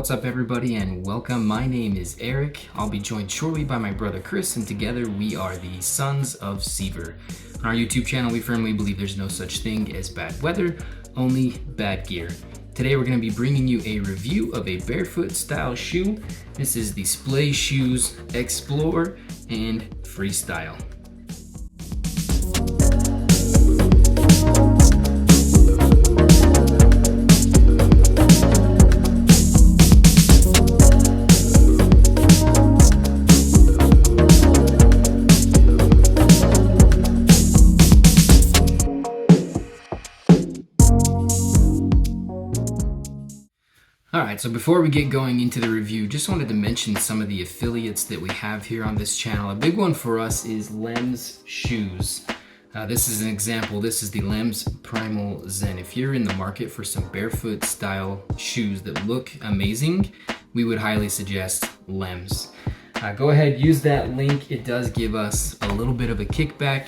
What's up everybody and welcome. My name is Eric. I'll be joined shortly by my brother Chris, and together we are the Sons of Sever. On our YouTube channel we firmly believe there's no such thing as bad weather, only bad gear. Today we're going to be bringing you a review of a barefoot style shoe. This is the Splay Shoes Explore and Freestyle. Alright, so before we get going into the review, just wanted to mention some of the affiliates that we have here on this channel. A big one for us is Lems Shoes. This is an example. This is the Lems Primal Zen. If you're in the market for some barefoot style shoes that look amazing, we would highly suggest Lems. Go ahead, use that link. It does give us a little bit of a kickback,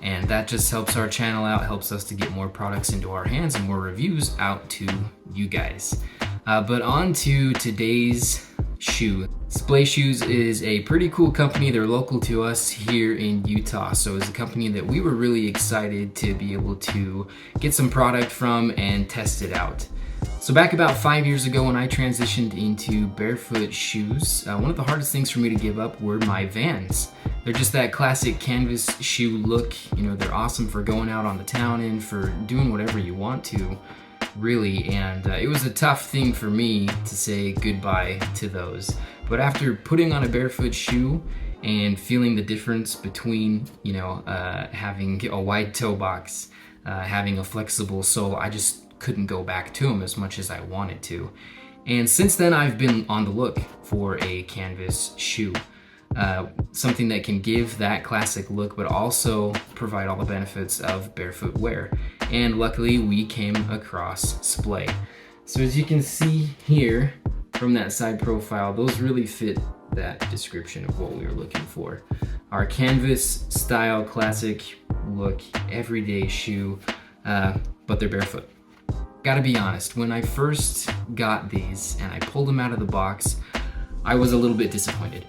and that just helps our channel out, helps us to get more products into our hands and more reviews out to you guys. But on to today's shoe. Splay Shoes is a pretty cool company. They're local to us here in Utah, so it's a company that we were really excited to be able to get some product from and test it out. So back about 5 years ago when I transitioned into barefoot shoes, one of the hardest things for me to give up were my Vans. They're just that classic canvas shoe look. You know, they're awesome for going out on the town and for doing whatever you want to, really, and it was a tough thing for me to say goodbye to those. But after putting on a barefoot shoe and feeling the difference between, having a wide toe box, having a flexible sole, I just couldn't go back to them as much as I wanted to. And since then I've been on the look for a canvas shoe. Something that can give that classic look but also provide all the benefits of barefoot wear. And luckily we came across Splay. So as you can see here from that side profile, those really fit that description of what we were looking for. Our canvas style classic look everyday shoe, but they're barefoot. Gotta be honest, when I first got these and I pulled them out of the box, I was a little bit disappointed.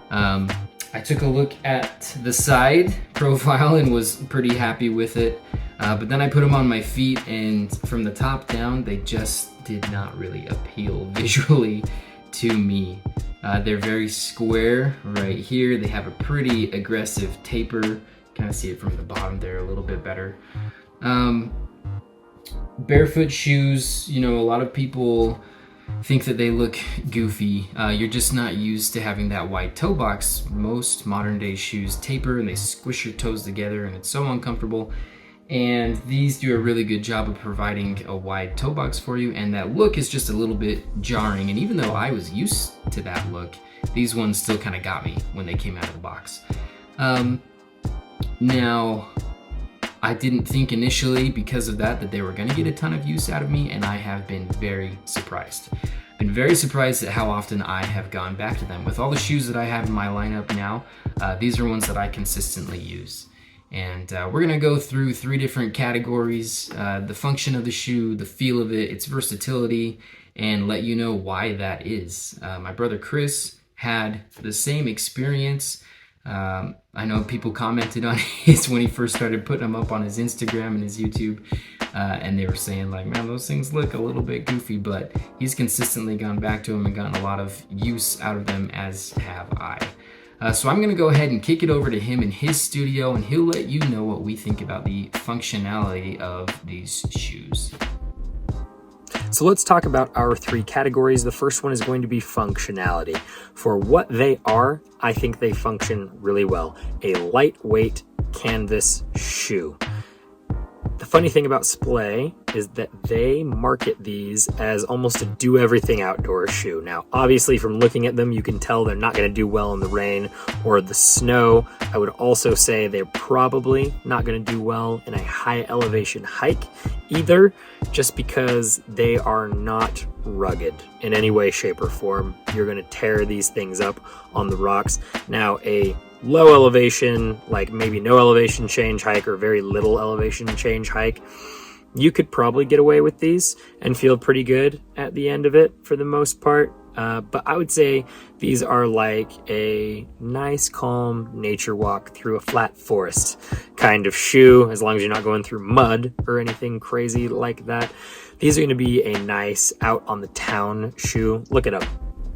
I took a look at the side profile and was pretty happy with it, but then I put them on my feet, and from the top down they just did not really appeal visually to me. They're very square right here. They have a pretty aggressive taper. Kind of see it from the bottom there a little bit better. Barefoot shoes, a lot of people think that they look goofy. You're just not used to having that wide toe box. Most modern day shoes taper and they squish your toes together and it's so uncomfortable. And these do a really good job of providing a wide toe box for you, and that look is just a little bit jarring. And even though I was used to that look, these ones still kind of got me when they came out of the box. Now, I didn't think initially because of that they were going to get a ton of use out of me, and I have been very surprised. Been very surprised at how often I have gone back to them. With all the shoes that I have in my lineup now, these are ones that I consistently use. And we're going to go through 3 different categories: the function of the shoe, the feel of it, its versatility, and let you know why that is. My brother Chris had the same experience. I know people commented on his when he first started putting them up on his Instagram and his YouTube, and they were saying like, man, those things look a little bit goofy, but he's consistently gone back to them and gotten a lot of use out of them, as have I. So I'm going to go ahead and kick it over to him in his studio, and he'll let you know what we think about the functionality of these shoes. So let's talk about our 3 categories. The first one is going to be functionality. For what they are, I think they function really well. A lightweight canvas shoe. The funny thing about Splay is that they market these as almost a do-everything outdoor shoe. Now, obviously, from looking at them, you can tell they're not going to do well in the rain or the snow. I would also say they're probably not going to do well in a high elevation hike either, just because they are not rugged in any way, shape, or form. You're going to tear these things up on the rocks. Now, a low elevation, like maybe no elevation change hike or very little elevation change hike, you could probably get away with these and feel pretty good at the end of it for the most part. but I would say these are like a nice, calm nature walk through a flat forest kind of shoe, as long as you're not going through mud or anything crazy like that. These are going to be a nice out on the town shoe. Look at them.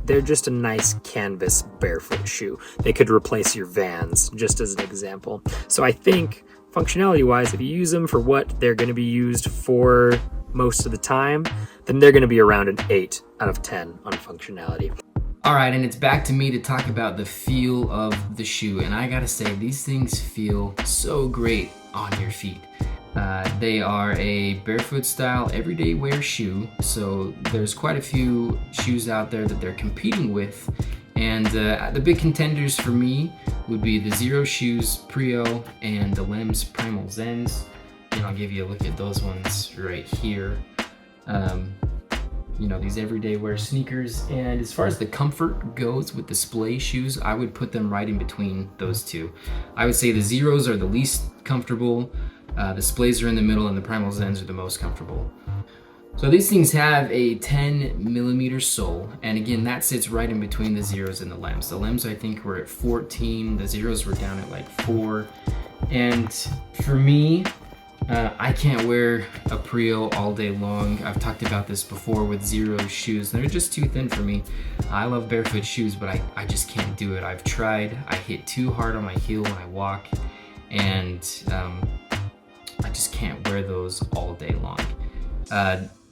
They're just a nice canvas barefoot shoe. They could replace your Vans, just as an example. So I think functionality wise, if you use them for what they're going to be used for most of the time, then they're going to be around an 8 out of 10 on functionality. All right, and it's back to me to talk about the feel of the shoe. And I gotta say, these things feel so great on your feet. They are a barefoot style everyday wear shoe. So there's quite a few shoes out there that they're competing with. And the big contenders for me would be the Zero Shoes Prio and the Lems Primal Zens. And I'll give you a look at those ones right here. You know, these everyday wear sneakers. And as far as the comfort goes with the Splay shoes, I would put them right in between those two. I would say the Zeros are the least comfortable, the Splays are in the middle, and the Primal Zens are the most comfortable. So these things have a 10 millimeter sole, and again, that sits right in between the Zeros and the Lems. The Lems, I think, were at 14, the Zeros were down at like 4. And for me, I can't wear a Prio all day long. I've talked about this before with Zero shoes. They're just too thin for me. I love barefoot shoes, but I just can't do it. I've tried. I hit too hard on my heel when I walk, and I just can't wear those all day long.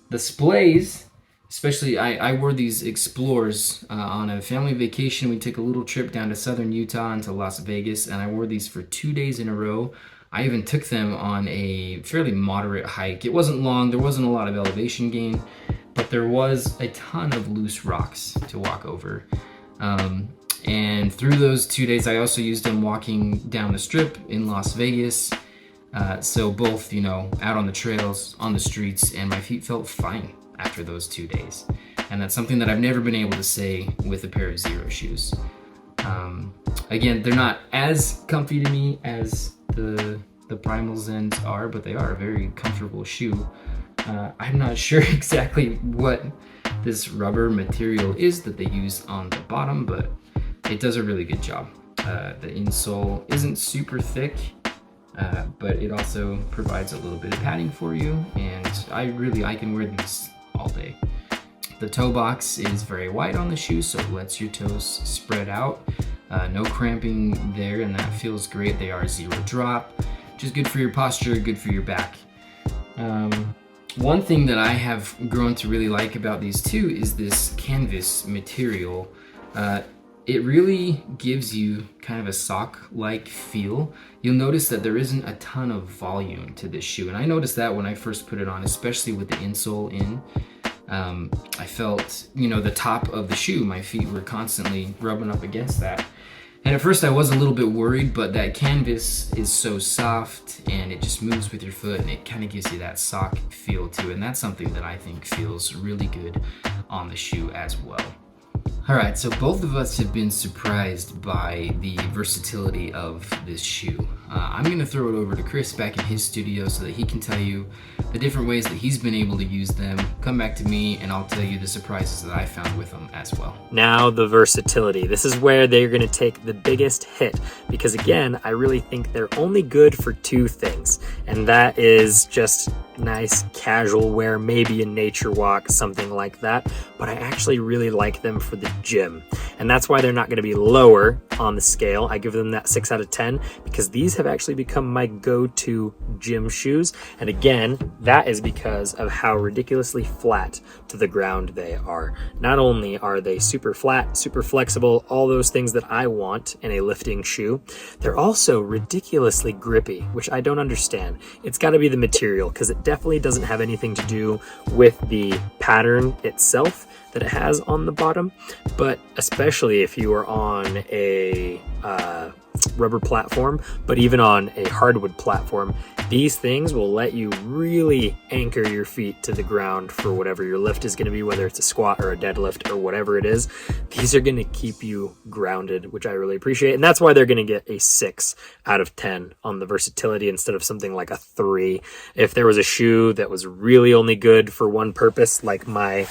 The Splays, especially, I wore these Explorers on a family vacation. We took a little trip down to southern Utah into Las Vegas, and I wore these for 2 days in a row. I even took them on a fairly moderate hike. It wasn't long, there wasn't a lot of elevation gain, but there was a ton of loose rocks to walk over. And through those 2 days, I also used them walking down the strip in Las Vegas. So both, you know, out on the trails, on the streets, and my feet felt fine after those 2 days. And that's something that I've never been able to say with a pair of Zero shoes. Again, they're not as comfy to me as the Primal Zens are, but they are a very comfortable shoe. I'm not sure exactly what this rubber material is that they use on the bottom, but it does a really good job. The insole isn't super thick, but it also provides a little bit of padding for you, and I can wear these all day. The toe box is very wide on the shoe, so it lets your toes spread out. No cramping there, and that feels great. They are zero drop, which is good for your posture, good for your back. One thing that I have grown to really like about these too is this canvas material. It really gives you kind of a sock-like feel. You'll notice that there isn't a ton of volume to this shoe, and I noticed that when I first put it on, especially with the insole in. I felt, you know, the top of the shoe, my feet were constantly rubbing up against that. And at first I was a little bit worried, but that canvas is so soft and it just moves with your foot, and it kind of gives you that sock feel too. And that's something that I think feels really good on the shoe as well. All right, so both of us have been surprised by the versatility of this shoe. I'm gonna throw it over to Chris back in his studio so that he can tell you the different ways that he's been able to use them. Come back to me and I'll tell you the surprises that I found with them as well. Now the versatility. This is where they're gonna take the biggest hit, because again, I really think they're only good for two things, and that is just nice casual wear, maybe a nature walk, something like that. But I actually really like them for the gym, and that's why they're not going to be lower on the scale. I give them that 6 out of 10 because these have actually become my go-to gym shoes, and again, that is because of how ridiculously flat to the ground they are. Not only are they super flat, super flexible, all those things that I want in a lifting shoe, they're also ridiculously grippy, which I don't understand. It's got to be the material, because it definitely doesn't have anything to do with the pattern itself that it has on the bottom, but especially if you are on a rubber platform, but even on a hardwood platform, these things will let you really anchor your feet to the ground for whatever your lift is going to be, whether it's a squat or a deadlift or whatever it is. These are going to keep you grounded, which I really appreciate, and that's why they're going to get a 6 out of 10 on the versatility instead of something like a 3. If there was a shoe that was really only good for one purpose, like my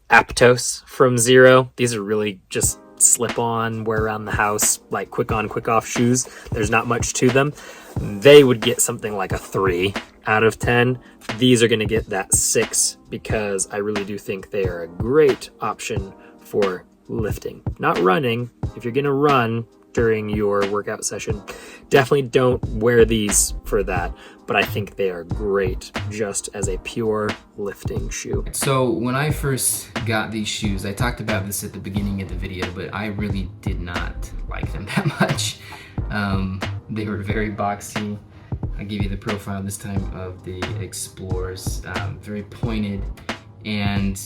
Aptos from Zero. These are really just slip on, wear around the house, like quick on, quick off shoes. There's not much to them. They would get something like a 3 out of 10. These are going to get that 6 because I really do think they are a great option for lifting, not running. If you're going to run during your workout session, definitely don't wear these for that, but I think they are great just as a pure lifting shoe. So when I first got these shoes, I talked about this at the beginning of the video, but I really did not like them that much. They were very boxy. I'll give you the profile this time of the Explorers, very pointed, and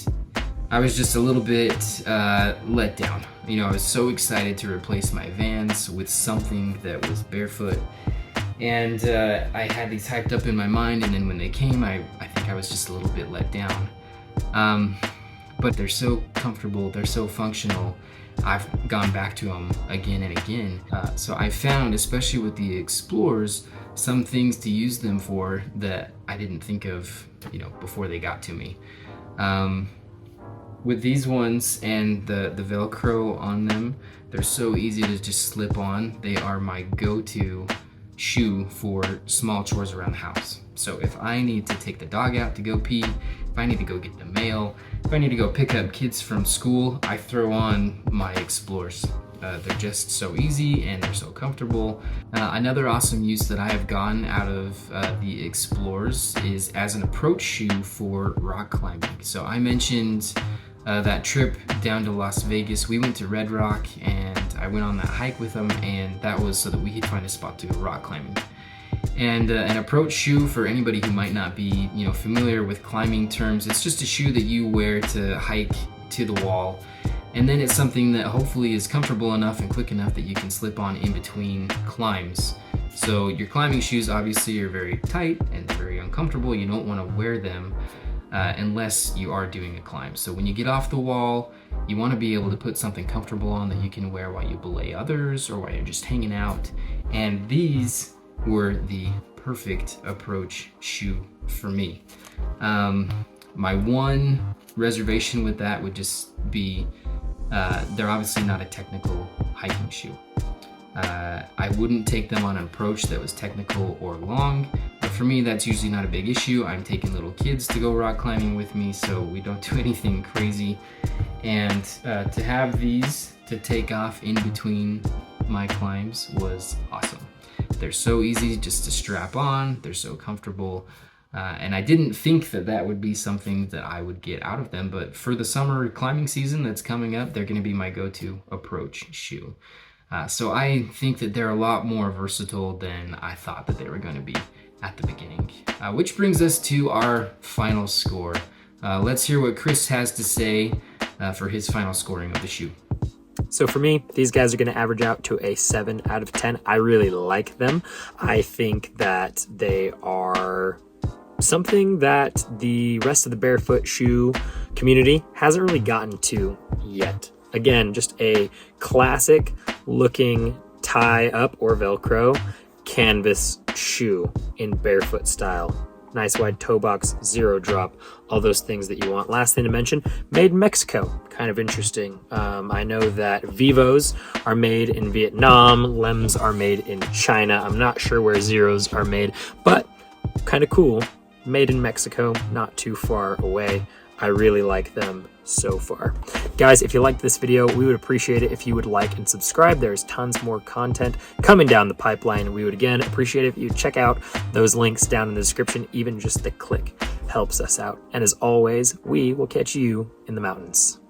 I was just a little bit let down. You know, I was so excited to replace my Vans with something that was barefoot, and I had these hyped up in my mind, and then when they came, I think I was just a little bit let down. But they're so comfortable, they're so functional. I've gone back to them again and again. So I found, especially with the Explorers, some things to use them for that I didn't think of, you know, before they got to me. With these ones and the Velcro on them, they're so easy to just slip on. They are my go-to shoe for small chores around the house. So if I need to take the dog out to go pee, if I need to go get the mail, if I need to go pick up kids from school, I throw on my Explorers. They're just so easy and they're so comfortable. Another awesome use that I have gotten out of the Explorers is as an approach shoe for rock climbing. So I mentioned that trip down to Las Vegas. We went to Red Rock and I went on that hike with them, and that was so that we could find a spot to go rock climbing. And an approach shoe, for anybody who might not be, you know, familiar with climbing terms, it's just a shoe that you wear to hike to the wall. And then it's something that hopefully is comfortable enough and quick enough that you can slip on in between climbs. So your climbing shoes obviously are very tight and very uncomfortable. You don't want to wear them unless you are doing a climb. So when you get off the wall, you want to be able to put something comfortable on that you can wear while you belay others or while you're just hanging out. And these were the perfect approach shoe for me. My one reservation with that would just be they're obviously not a technical hiking shoe. I wouldn't take them on an approach that was technical or long, but for me that's usually not a big issue. I'm taking little kids to go rock climbing with me, so we don't do anything crazy. And to have these to take off in between my climbs was awesome. They're so easy just to strap on, they're so comfortable. And I didn't think that that would be something that I would get out of them, but for the summer climbing season that's coming up, they're going to be my go-to approach shoe. So I think that they're a lot more versatile than I thought that they were going to be at the beginning. Which brings us to our final score. Let's hear what Chris has to say for his final scoring of the shoe. So for me, these guys are going to average out to a 7 out of 10. I really like them. I think that they are something that the rest of the barefoot shoe community hasn't really gotten to yet. Again, just a classic looking tie up or Velcro canvas shoe in barefoot style. Nice wide toe box, zero drop, all those things that you want. Last thing to mention, made in Mexico. Kind of interesting. I know that Vivos are made in Vietnam, Lems are made in China. I'm not sure where Zeros are made, but kind of cool. Made in Mexico, not too far away. I really like them so far. Guys, if you liked this video, we would appreciate it if you would like and subscribe. There's tons more content coming down the pipeline. We would again appreciate it if you check out those links down in the description. Even just the click helps us out. And as always, we will catch you in the mountains.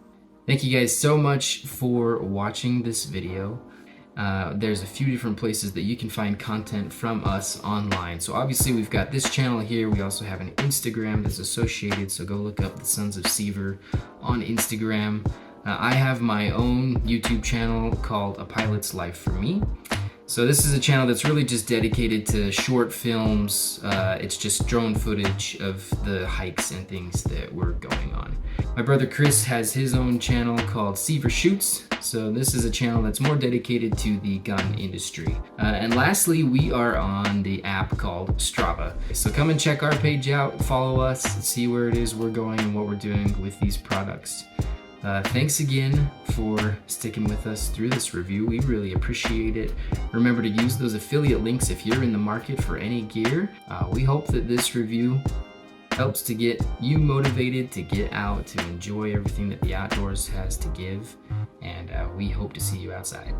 Thank you guys so much for watching this video. There's a few different places that you can find content from us online. So obviously we've got this channel here. We also have an Instagram that's associated, so go look up the Sons of Sever on Instagram. I have my own YouTube channel called A Pilot's Life for Me. So this is a channel that's really just dedicated to short films. It's just drone footage of the hikes and things that we're going on. My brother Chris has his own channel called Sever Shoots. So this is a channel that's more dedicated to the gun industry. And lastly, we are on the app called Strava. So come and check our page out, follow us, see where it is we're going and what we're doing with these products. Thanks again for sticking with us through this review. We really appreciate it. Remember to use those affiliate links if you're in the market for any gear. We hope that this review helps to get you motivated to get out, to enjoy everything that the outdoors has to give. And we hope to see you outside.